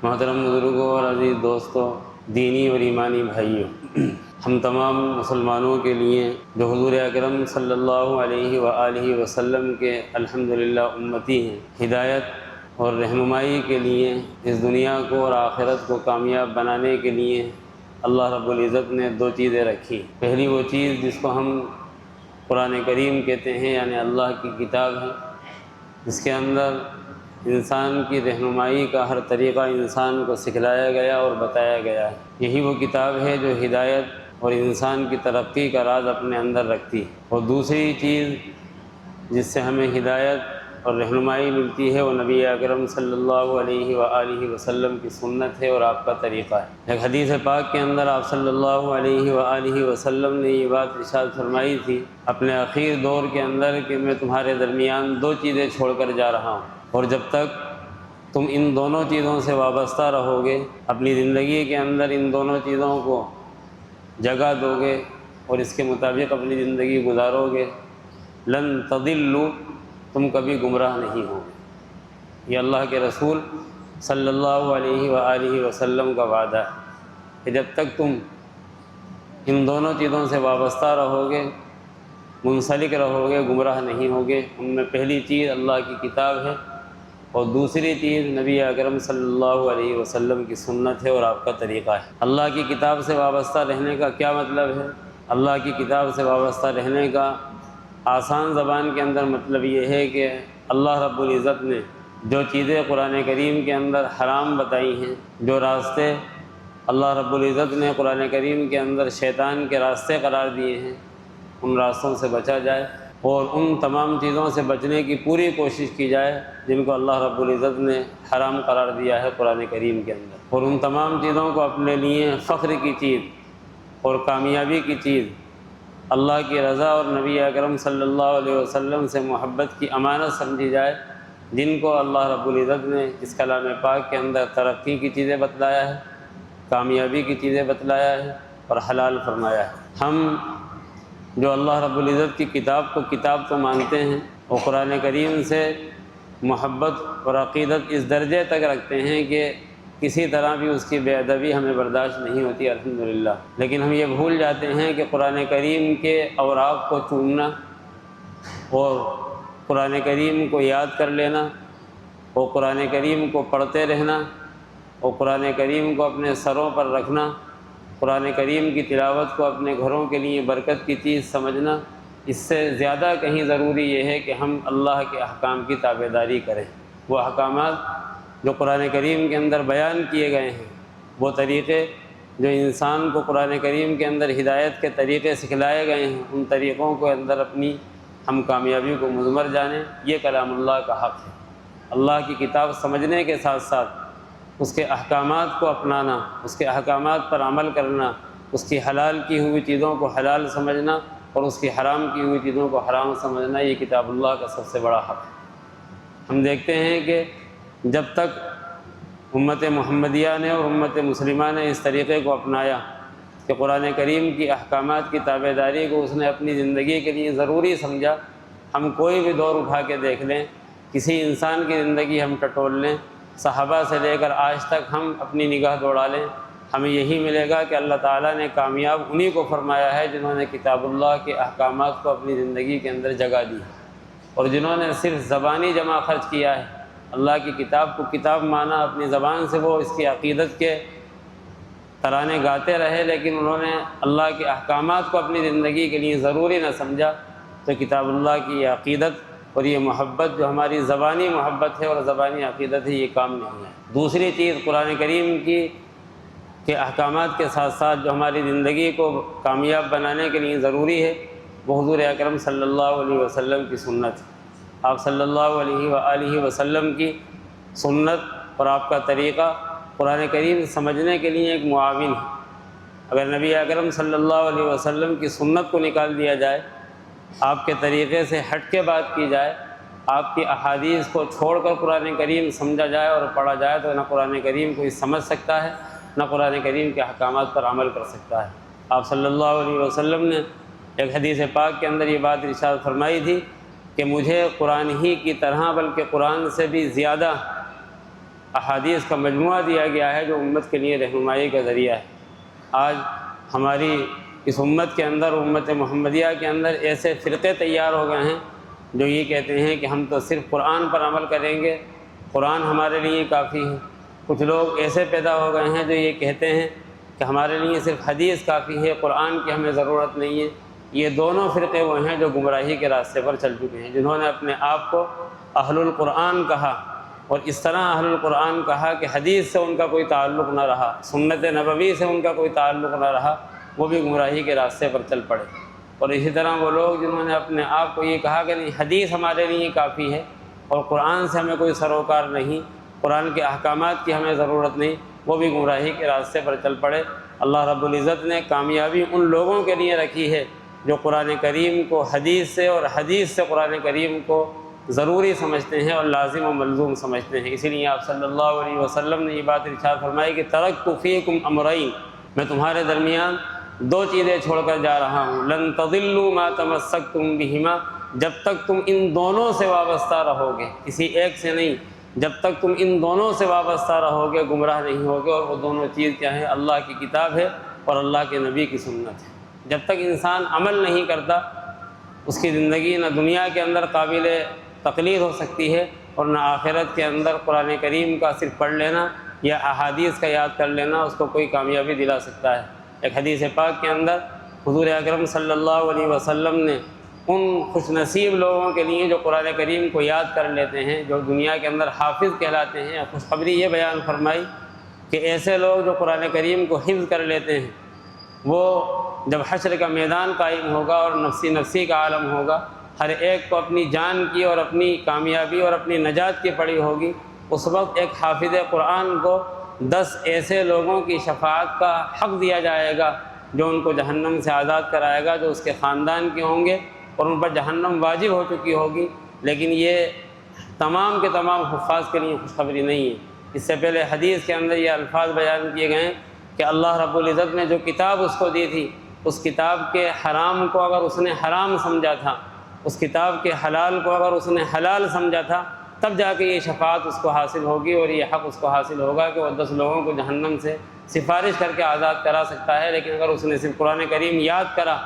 محترم بزرگوں اور عزیز دوستوں، دینی اور ایمانی بھائیوں، ہم تمام مسلمانوں کے لیے جو حضور اکرم صلی اللہ علیہ وآلہ وسلم کے الحمدللہ امتی ہیں، ہدایت اور رہنمائی کے لیے اس دنیا کو اور آخرت کو کامیاب بنانے کے لیے اللہ رب العزت نے دو چیزیں رکھی۔ پہلی وہ چیز جس کو ہم قرآن کریم کہتے ہیں، یعنی اللہ کی کتاب ہے، جس کے اندر انسان کی رہنمائی کا ہر طریقہ انسان کو سکھلایا گیا اور بتایا گیا ہے۔ یہی وہ کتاب ہے جو ہدایت اور انسان کی ترقی کا راز اپنے اندر رکھتی ہے۔ اور دوسری چیز جس سے ہمیں ہدایت اور رہنمائی ملتی ہے وہ نبی اکرم صلی اللہ علیہ وآلہ وسلم کی سنت ہے اور آپ کا طریقہ ہے۔ ایک حدیث پاک کے اندر آپ صلی اللہ علیہ وآلہ وسلم نے یہ بات ارشاد فرمائی تھی اپنے اخیر دور کے اندر کہ میں تمہارے درمیان دو چیزیں چھوڑ کر جا رہا ہوں، اور جب تک تم ان دونوں چیزوں سے وابستہ رہو گے، اپنی زندگی کے اندر ان دونوں چیزوں کو جگہ دو گے اور اس کے مطابق اپنی زندگی گزارو گے، لن تضلوا، تم کبھی گمراہ نہیں ہوگے۔ یہ اللہ کے رسول صلی اللہ علیہ وآلہ وسلم کا وعدہ ہے کہ جب تک تم ان دونوں چیزوں سے وابستہ رہو گے، منسلک رہو گے، گمراہ نہیں ہوگے۔ ان میں پہلی چیز اللہ کی کتاب ہے اور دوسری چیز نبی اکرم صلی اللہ علیہ وسلم کی سنت ہے اور آپ کا طریقہ ہے۔ اللہ کی کتاب سے وابستہ رہنے کا کیا مطلب ہے؟ اللہ کی کتاب سے وابستہ رہنے کا آسان زبان کے اندر مطلب یہ ہے کہ اللہ رب العزت نے جو چیزیں قرآن کریم کے اندر حرام بتائی ہیں، جو راستے اللہ رب العزت نے قرآن کریم کے اندر شیطان کے راستے قرار دیے ہیں، ان راستوں سے بچا جائے اور ان تمام چیزوں سے بچنے کی پوری کوشش کی جائے جن کو اللہ رب العزت نے حرام قرار دیا ہے قرآن کریم کے اندر، اور ان تمام چیزوں کو اپنے لیے فخر کی چیز اور کامیابی کی چیز، اللہ کی رضا اور نبی اکرم صلی اللہ علیہ وسلم سے محبت کی امانت سمجھی جائے، جن کو اللہ رب العزت نے اس کلام پاک کے اندر ترقی کی چیزیں بتلایا ہے، کامیابی کی چیزیں بتلایا ہے اور حلال فرمایا ہے۔ ہم جو اللہ رب العزت کی کتاب کو کتاب تو مانتے ہیں اور قرآن کریم سے محبت اور عقیدت اس درجے تک رکھتے ہیں کہ کسی طرح بھی اس کی بے ادبی ہمیں برداشت نہیں ہوتی الحمدللہ، لیکن ہم یہ بھول جاتے ہیں کہ قرآن کریم کے اوراق کو چومنا اور قرآن کریم کو یاد کر لینا اور قرآن کریم کو پڑھتے رہنا اور قرآن کریم کو اپنے سروں پر رکھنا، قرآن کریم کی تلاوت کو اپنے گھروں کے لیے برکت کی چیز سمجھنا، اس سے زیادہ کہیں ضروری یہ ہے کہ ہم اللہ کے احکام کی تابعداری کریں۔ وہ احکامات جو قرآن کریم کے اندر بیان کیے گئے ہیں، وہ طریقے جو انسان کو قرآن کریم کے اندر ہدایت کے طریقے سکھلائے گئے ہیں، ان طریقوں کو اندر اپنی ہم کامیابی کو مضمر جانیں۔ یہ کلام اللہ کا حق ہے۔ اللہ کی کتاب سمجھنے کے ساتھ ساتھ اس کے احکامات کو اپنانا، اس کے احکامات پر عمل کرنا، اس کی حلال کی ہوئی چیزوں کو حلال سمجھنا اور اس کی حرام کی ہوئی چیزوں کو حرام سمجھنا، یہ کتاب اللہ کا سب سے بڑا حق ہے۔ ہم دیکھتے ہیں کہ جب تک امت محمدیہ نے اور امت مسلمہ نے اس طریقے کو اپنایا کہ قرآن کریم کی احکامات کی تابعداری کو اس نے اپنی زندگی کے لیے ضروری سمجھا، ہم کوئی بھی دور اٹھا کے دیکھ لیں، کسی انسان کی زندگی ہم ٹٹول لیں، صحابہ سے لے کر آج تک ہم اپنی نگاہ دوڑا لیں، ہمیں یہی ملے گا کہ اللہ تعالیٰ نے کامیاب انہی کو فرمایا ہے جنہوں نے کتاب اللہ کے احکامات کو اپنی زندگی کے اندر جگہ دی، اور جنہوں نے صرف زبانی جمع خرچ کیا ہے، اللہ کی کتاب کو کتاب مانا، اپنی زبان سے وہ اس کی عقیدت کے ترانے گاتے رہے، لیکن انہوں نے اللہ کے احکامات کو اپنی زندگی کے لیے ضروری نہ سمجھا، تو کتاب اللہ کی یہ عقیدت اور یہ محبت جو ہماری زبانی محبت ہے اور زبانی عقیدت ہے، یہ کام نہیں ہے۔ دوسری چیز قرآن کریم کے احکامات کے ساتھ ساتھ جو ہماری زندگی کو کامیاب بنانے کے لیے ضروری ہے، وہ حضور اکرم صلی اللہ علیہ وسلم کی سنت ہے۔ آپ صلی اللہ علیہ وآلہ وسلم کی سنت اور آپ کا طریقہ قرآن کریم سمجھنے کے لیے ایک معاون ہے۔ اگر نبی اکرم صلی اللہ علیہ وسلم کی سنت کو نکال دیا جائے، آپ کے طریقے سے ہٹ کے بات کی جائے، آپ کی احادیث کو چھوڑ کر قرآن کریم سمجھا جائے اور پڑھا جائے، تو نہ قرآن کریم کوئی سمجھ سکتا ہے، نہ قرآن کریم کے احکامات پر عمل کر سکتا ہے۔ آپ صلی اللہ علیہ وسلم نے ایک حدیث پاک کے اندر یہ بات ارشاد فرمائی تھی کہ مجھے قرآن ہی کی طرح بلکہ قرآن سے بھی زیادہ احادیث کا مجموعہ دیا گیا ہے جو امت کے لیے رہنمائی کا ذریعہ ہے۔ آج ہماری اس امت کے اندر، امت محمدیہ کے اندر ایسے فرقے تیار ہو گئے ہیں جو یہ کہتے ہیں کہ ہم تو صرف قرآن پر عمل کریں گے، قرآن ہمارے لیے کافی ہے۔ کچھ لوگ ایسے پیدا ہو گئے ہیں جو یہ کہتے ہیں کہ ہمارے لیے صرف حدیث کافی ہے، قرآن کی ہمیں ضرورت نہیں ہے۔ یہ دونوں فرقے وہ ہیں جو گمراہی کے راستے پر چل چکے ہیں، جنہوں نے اپنے آپ کو اہل القرآن کہا اور اس طرح اہل القرآن کہا کہ حدیث سے ان کا کوئی تعلق نہ رہا، سنت نبوی سے ان کا کوئی تعلق نہ رہا، وہ بھی گمراہی کے راستے پر چل پڑے۔ اور اسی طرح وہ لوگ جنہوں نے اپنے آپ کو یہ کہا کہ نہیں حدیث ہمارے لیے کافی ہے اور قرآن سے ہمیں کوئی سروکار نہیں، قرآن کے احکامات کی ہمیں ضرورت نہیں، وہ بھی گمراہی کے راستے پر چل پڑے۔ اللہ رب العزت نے کامیابی ان لوگوں کے لیے رکھی ہے جو قرآن کریم کو حدیث سے اور حدیث سے قرآن کریم کو ضروری سمجھتے ہیں اور لازم و ملزوم سمجھتے ہیں۔ اسی لیے آپ صلی اللہ علیہ وسلم نے یہ بات ارشاد فرمائی کہ ترکت فیکم امرین، میں تمہارے درمیان دو چیزیں چھوڑ کر جا رہا ہوں، لن تضلوا ما تمسکتم بہما، جب تک تم ان دونوں سے وابستہ رہو گے، کسی ایک سے نہیں، جب تک تم ان دونوں سے وابستہ رہو گے گمراہ نہیں ہوگے۔ اور وہ دونوں چیز کیا ہے؟ اللہ کی کتاب ہے اور اللہ کے نبی کی سنت ہے۔ جب تک انسان عمل نہیں کرتا، اس کی زندگی نہ دنیا کے اندر قابل تقلید ہو سکتی ہے اور نہ آخرت کے اندر قرآن کریم کا صرف پڑھ لینا یا احادیث کا یاد کر لینا اس کو کوئی کامیابی دلا سکتا ہے۔ ایک حدیث پاک کے اندر حضور اکرم صلی اللہ علیہ وسلم نے ان خوش نصیب لوگوں کے لیے جو قرآن کریم کو یاد کر لیتے ہیں، جو دنیا کے اندر حافظ کہلاتے ہیں، خوشخبری یہ بیان فرمائی کہ ایسے لوگ جو قرآن کریم کو حفظ کر لیتے ہیں، وہ جب حشر کا میدان قائم ہوگا اور نفسی نفسی کا عالم ہوگا، ہر ایک کو اپنی جان کی اور اپنی کامیابی اور اپنی نجات کی پڑی ہوگی، اس وقت ایک حافظ قرآن کو 10 ایسے لوگوں کی شفاعت کا حق دیا جائے گا جو ان کو جہنم سے آزاد کرائے گا، جو اس کے خاندان کے ہوں گے اور ان پر جہنم واجب ہو چکی ہوگی۔ لیکن یہ تمام کے تمام حفاظ کے لیے خوشخبری نہیں ہے۔ اس سے پہلے حدیث کے اندر یہ الفاظ بیان کیے گئے ہیں کہ اللہ رب العزت نے جو کتاب اس کو دی تھی، اس کتاب کے حرام کو اگر اس نے حرام سمجھا تھا، اس کتاب کے حلال کو اگر اس نے حلال سمجھا تھا، تب جا کے یہ شفاعت اس کو حاصل ہوگی اور یہ حق اس کو حاصل ہوگا کہ وہ 10 لوگوں کو جہنم سے سفارش کر کے آزاد کرا سکتا ہے۔ لیکن اگر اس نے صرف قرآن کریم یاد کرا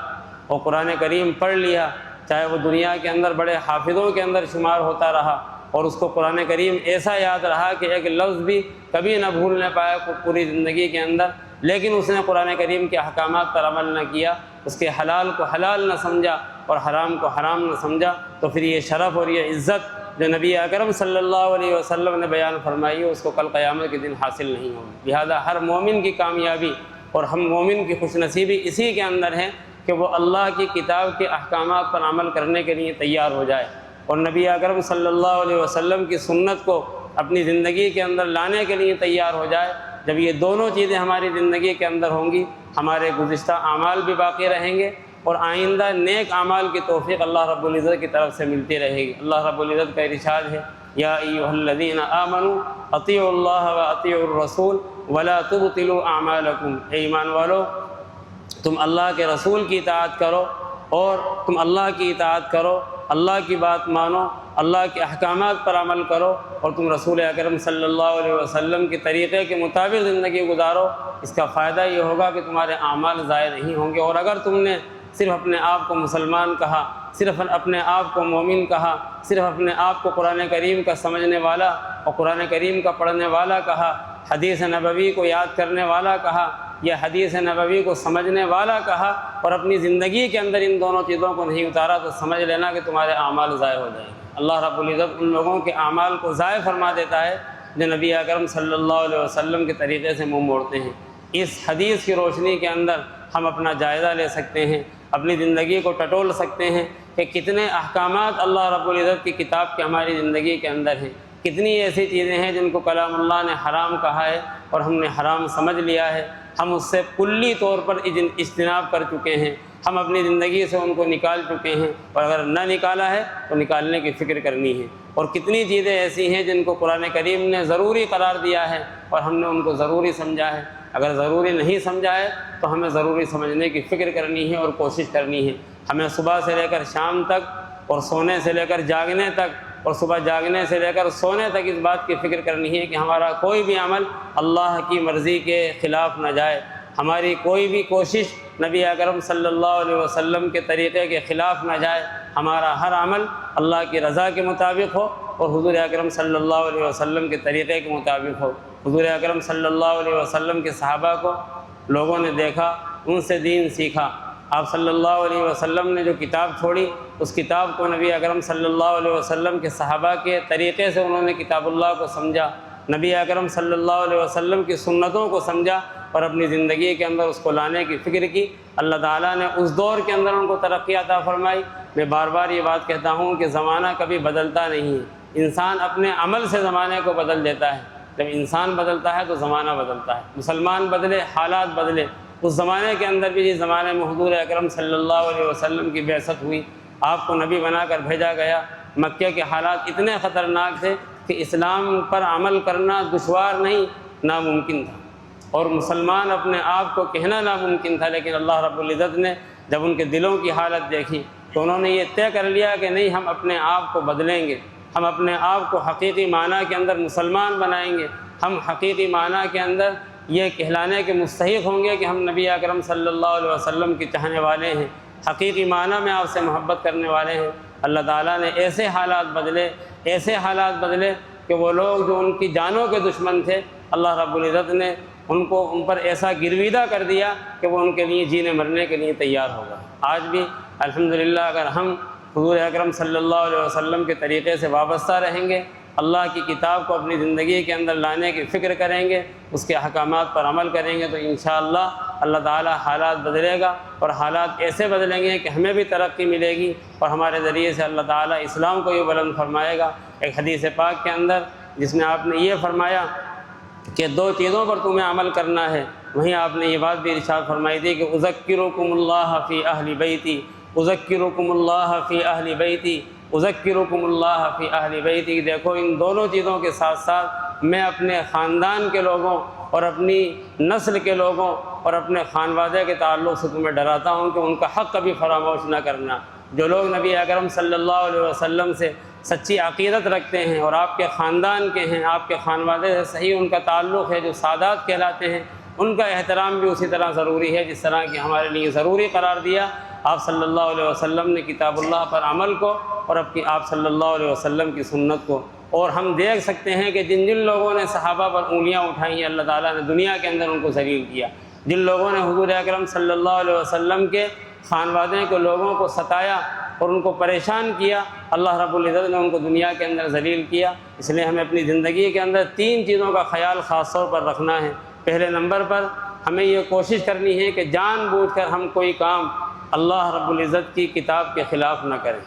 اور قرآن کریم پڑھ لیا، چاہے وہ دنیا کے اندر بڑے حافظوں کے اندر شمار ہوتا رہا اور اس کو قرآن کریم ایسا یاد رہا کہ ایک لفظ بھی کبھی نہ بھولنے پایا پوری زندگی کے اندر، لیکن اس نے قرآن کریم کے احکامات پر عمل نہ کیا، اس کے حلال کو حلال نہ سمجھا اور حرام کو حرام نہ سمجھا، تو پھر یہ شرف اور یہ عزت جو نبی اکرم صلی اللہ علیہ وسلم نے بیان فرمائی ہے اس کو کل قیامت کے دن حاصل نہیں ہوگی۔ لہذا ہر مومن کی کامیابی اور ہم مومن کی خوش نصیبی اسی کے اندر ہے کہ وہ اللہ کی کتاب کے احکامات پر عمل کرنے کے لیے تیار ہو جائے اور نبی اکرم صلی اللہ علیہ وسلم کی سنت کو اپنی زندگی کے اندر لانے کے لیے تیار ہو جائے۔ جب یہ دونوں چیزیں ہماری زندگی کے اندر ہوں گی، ہمارے گزشتہ اعمال بھی باقی رہیں گے اور آئندہ نیک اعمال کی توفیق اللہ رب العزت کی طرف سے ملتی رہے گی۔ اللہ رب العزت کا ارشاد ہے، یا ایھا الذین آمنوا اطیعوا اللہ واطیعوا الرسول ولا تبطلوا اعمالکم، اے ایمان والو تم اللہ کے رسول کی اطاعت کرو اور تم اللہ کی اطاعت کرو، اللہ کی بات مانو، اللہ کے احکامات پر عمل کرو اور تم رسول اکرم صلی اللہ علیہ وسلم کے طریقے کے مطابق زندگی گزارو۔ اس کا فائدہ یہ ہوگا کہ تمہارے اعمال ضائع نہیں ہوں گے۔ اور اگر تم نے صرف اپنے آپ کو مسلمان کہا، صرف اپنے آپ کو مومن کہا، صرف اپنے آپ کو قرآن کریم کا سمجھنے والا اور قرآن کریم کا پڑھنے والا کہا، حدیث نبوی کو یاد کرنے والا کہا یا حدیث نبوی کو سمجھنے والا کہا اور اپنی زندگی کے اندر ان دونوں چیزوں کو نہیں اتارا، تو سمجھ لینا کہ تمہارے اعمال ضائع ہو جائیں گے۔ اللہ رب العزت ان لوگوں کے اعمال کو ضائع فرما دیتا ہے جو نبی اکرم صلی اللہ علیہ وسلم کے طریقے سے منہ موڑتے ہیں۔ اس حدیث کی روشنی کے اندر ہم اپنا جائزہ لے سکتے ہیں، اپنی زندگی کو ٹٹول سکتے ہیں کہ کتنے احکامات اللہ رب العزت کی کتاب کے ہماری زندگی کے اندر ہیں، کتنی ایسی چیزیں ہیں جن کو کلام اللہ نے حرام کہا ہے اور ہم نے حرام سمجھ لیا ہے، ہم اس سے کلی طور پر اجتناب کر چکے ہیں، ہم اپنی زندگی سے ان کو نکال چکے ہیں اور اگر نہ نکالا ہے تو نکالنے کی فکر کرنی ہے۔ اور کتنی چیزیں ایسی ہیں جن کو قرآن کریم نے ضروری قرار دیا ہے اور ہم نے ان کو ضروری سمجھا ہے، اگر ضروری نہیں سمجھا ہے تو ہمیں ضروری سمجھنے کی فکر کرنی ہے اور کوشش کرنی ہے۔ ہمیں صبح سے لے کر شام تک اور سونے سے لے کر جاگنے تک اور صبح جاگنے سے لے کر سونے تک اس بات کی فکر کرنی ہے کہ ہمارا کوئی بھی عمل اللہ کی مرضی کے خلاف نہ جائے، ہماری کوئی بھی کوشش نبی اکرم صلی اللہ علیہ وسلم کے طریقے کے خلاف نہ جائے، ہمارا ہر عمل اللہ کی رضا کے مطابق ہو اور حضور اکرم صلی اللہ علیہ وسلم کے طریقے کے مطابق ہو۔ حضور اکرم صلی اللہ علیہ وسلم کے صحابہ کو لوگوں نے دیکھا، ان سے دین سیکھا۔ آپ صلی اللہ علیہ وسلم نے جو کتاب چھوڑی، اس کتاب کو نبی اکرم صلی اللہ علیہ وسلم کے صحابہ کے طریقے سے انہوں نے کتاب اللہ کو سمجھا، نبی اکرم صلی اللہ علیہ وسلم کی سنتوں کو سمجھا اور اپنی زندگی کے اندر اس کو لانے کی فکر کی۔ اللہ تعالیٰ نے اس دور کے اندر ان کو ترقی عطا فرمائی۔ میں بار بار یہ بات کہتا ہوں کہ زمانہ کبھی بدلتا نہیں ہے، انسان اپنے عمل سے زمانے کو بدل دیتا ہے۔ جب انسان بدلتا ہے تو زمانہ بدلتا ہے، مسلمان بدلے، حالات بدلے۔ اس زمانے کے اندر بھی جس زمانے میں حضور اکرم صلی اللہ علیہ وسلم کی بعثت ہوئی، آپ کو نبی بنا کر بھیجا گیا، مکہ کے حالات اتنے خطرناک تھے کہ اسلام پر عمل کرنا دشوار نہیں، ناممکن تھا، اور مسلمان اپنے آپ کو کہنا ناممکن تھا۔ لیکن اللہ رب العزت نے جب ان کے دلوں کی حالت دیکھی تو انہوں نے یہ طے کر لیا کہ نہیں، ہم اپنے آپ کو بدلیں گے، ہم اپنے آپ کو حقیقی معنی کے اندر مسلمان بنائیں گے، ہم حقیقی معنی کے اندر یہ کہلانے کے مستحق ہوں گے کہ ہم نبی اکرم صلی اللہ علیہ وسلم کے چاہنے والے ہیں، حقیقی معنی میں آپ سے محبت کرنے والے ہیں۔ اللہ تعالیٰ نے ایسے حالات بدلے کہ وہ لوگ جو ان کی جانوں کے دشمن تھے، اللہ رب العزت نے ان پر ایسا گرویدہ کر دیا کہ وہ ان کے لیے جینے مرنے کے لیے تیار ہو گئے۔ آج بھی الحمدللہ اگر ہم حضور اکرم صلی اللہ علیہ وسلم کے طریقے سے وابستہ رہیں گے، اللہ کی کتاب کو اپنی زندگی کے اندر لانے کی فکر کریں گے، اس کے احکامات پر عمل کریں گے، تو انشاءاللہ اللہ تعالی حالات بدلے گا، اور حالات ایسے بدلیں گے کہ ہمیں بھی ترقی ملے گی، اور ہمارے ذریعے سے اللہ تعالی اسلام کو یہ بلند فرمائے گا۔ ایک حدیث پاک کے اندر جس میں آپ نے یہ فرمایا کہ 2 چیزوں پر تمہیں عمل کرنا ہے، وہیں آپ نے یہ بات بھی ارشاد فرمائی تھی کہ اذکرکم اللہ فی اہل بیتی، اذکرکم اللہ فی اہل بیتی، اذکرکم اللہ فی اہل بیتی۔ دیکھو ان دونوں چیزوں کے ساتھ ساتھ میں اپنے خاندان کے لوگوں اور اپنی نسل کے لوگوں اور اپنے خانوادے کے تعلق سے تمہیں ڈراتا ہوں کہ ان کا حق کبھی فراموش نہ کرنا۔ جو لوگ نبی اکرم صلی اللہ علیہ وسلم سے سچی عقیدت رکھتے ہیں اور آپ کے خاندان کے ہیں، آپ کے خانوادے سے صحیح ان کا تعلق ہے، جو سادات کہلاتے ہیں، ان کا احترام بھی اسی طرح ضروری ہے جس طرح کہ ہمارے لیے ضروری قرار دیا آپ صلی اللہ علیہ وسلم نے کتاب اللہ پر عمل کو اور آپ صلی اللہ علیہ وسلم کی سنت کو۔ اور ہم دیکھ سکتے ہیں کہ جن لوگوں نے صحابہ پر انگلیاں اٹھائی ہیں، اللہ تعالیٰ نے دنیا کے اندر ان کو ذلیل کیا۔ جن لوگوں نے حضور اکرم صلی اللہ علیہ وسلم کے خانوادے کے لوگوں کو ستایا اور ان کو پریشان کیا، اللہ رب العزت نے ان کو دنیا کے اندر ذلیل کیا۔ اس لیے ہمیں اپنی زندگی کے اندر 3 چیزوں کا خیال خاص طور پر رکھنا ہے۔ پہلے نمبر پر ہمیں یہ کوشش کرنی ہے کہ جان بوجھ کر ہم کوئی کام اللہ رب العزت کی کتاب کے خلاف نہ کریں۔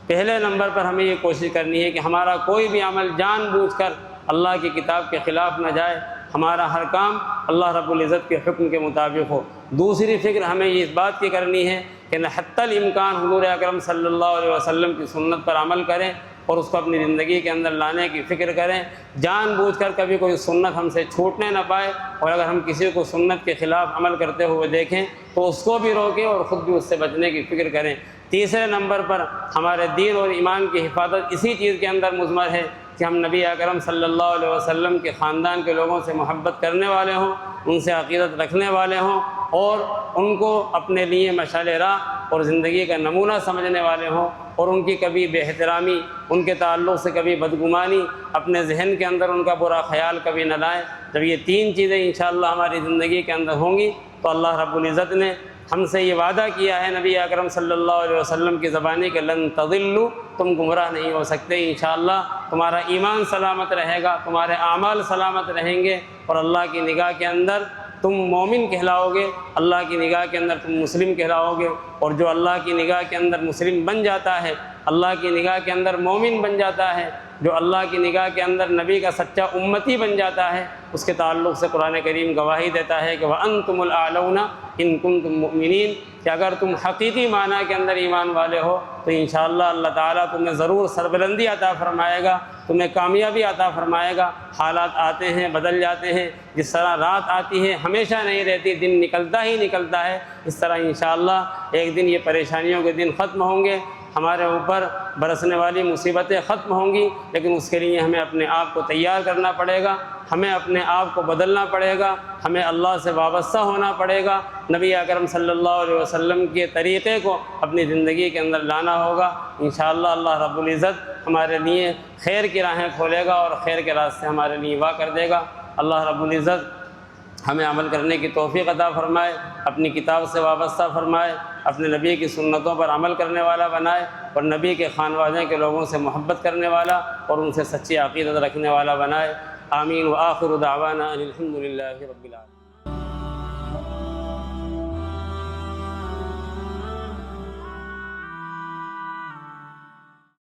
پہلے نمبر پر ہمیں یہ کوشش کرنی ہے کہ ہمارا کوئی بھی عمل جان بوجھ کر اللہ کی کتاب کے خلاف نہ جائے، ہمارا ہر کام اللہ رب العزت کے حکم کے مطابق ہو۔ دوسری فکر ہمیں اس بات کی کرنی ہے کہ حتی الامکان حضور اکرم صلی اللہ علیہ وسلم کی سنت پر عمل کریں اور اس کو اپنی زندگی کے اندر لانے کی فکر کریں۔ جان بوجھ کر کبھی کوئی سنت ہم سے چھوٹنے نہ پائے، اور اگر ہم کسی کو سنت کے خلاف عمل کرتے ہوئے دیکھیں تو اس کو بھی روکیں اور خود بھی اس سے بچنے کی فکر کریں۔ تیسرے نمبر پر ہمارے دین اور ایمان کی حفاظت اسی چیز کے اندر مضمر ہے کہ ہم نبی اکرم صلی اللہ علیہ وسلم کے خاندان کے لوگوں سے محبت کرنے والے ہوں، ان سے عقیدت رکھنے والے ہوں، اور ان کو اپنے لیے مشعل راہ اور زندگی کا نمونہ سمجھنے والے ہوں، اور ان کی کبھی بے احترامی، ان کے تعلق سے کبھی بدگمانی، اپنے ذہن کے اندر ان کا برا خیال کبھی نہ لائیں۔ جب یہ 3 چیزیں انشاءاللہ ہماری زندگی کے اندر ہوں گی تو اللہ رب العزت نے ہم سے یہ وعدہ کیا ہے نبی اکرم صلی اللہ علیہ وسلم کی زبانی کہ لن تضلوا، تم گمراہ نہیں ہو سکتے۔ انشاءاللہ تمہارا ایمان سلامت رہے گا، تمہارے اعمال سلامت رہیں گے، اور اللہ کی نگاہ کے اندر تم مومن کہلاؤ گے، اللہ کی نگاہ کے اندر تم مسلم کہلاؤ گے۔ اور جو اللہ کی نگاہ کے اندر مسلم بن جاتا ہے، اللہ کی نگاہ کے اندر مومن بن جاتا ہے، جو اللہ کی نگاہ کے اندر نبی کا سچا امتی بن جاتا ہے، اس کے تعلق سے قرآن کریم گواہی دیتا ہے کہ وَأَنْتُمُ الْأَعْلَوْنَ إِن كُنتُم مُؤْمِنِينَ، کہ اگر تم حقیقی معنی کے اندر ایمان والے ہو تو انشاءاللہ اللہ تعالیٰ تمہیں ضرور سربلندی عطا فرمائے گا، تمہیں کامیابی عطا فرمائے گا۔ حالات آتے ہیں، بدل جاتے ہیں، جس طرح رات آتی ہے ہمیشہ نہیں رہتی، دن نکلتا ہی نکلتا ہے، اس طرح انشاءاللہ ایک دن یہ پریشانیوں کے دن ختم ہوں گے، ہمارے اوپر برسنے والی مصیبتیں ختم ہوں گی، لیکن اس کے لیے ہمیں اپنے آپ کو تیار کرنا پڑے گا، ہمیں اپنے آپ کو بدلنا پڑے گا، ہمیں اللہ سے وابستہ ہونا پڑے گا، نبی اکرم صلی اللہ علیہ وسلم کے طریقے کو اپنی زندگی کے اندر لانا ہوگا۔ انشاءاللہ اللہ رب العزت ہمارے لیے خیر کی راہیں کھولے گا اور خیر کے راستے ہمارے لیے واہ کر دے گا۔ اللہ رب العزت ہمیں عمل کرنے کی توفیق عطا فرمائے، اپنی کتاب سے وابستہ فرمائے، اپنے نبی کی سنتوں پر عمل کرنے والا بنائے، اور نبی کے خانوادے کے لوگوں سے محبت کرنے والا اور ان سے سچی عقیدت رکھنے والا بنائے۔ آمین۔ وآخر دعوانا ان الحمد للہ رب العالمین۔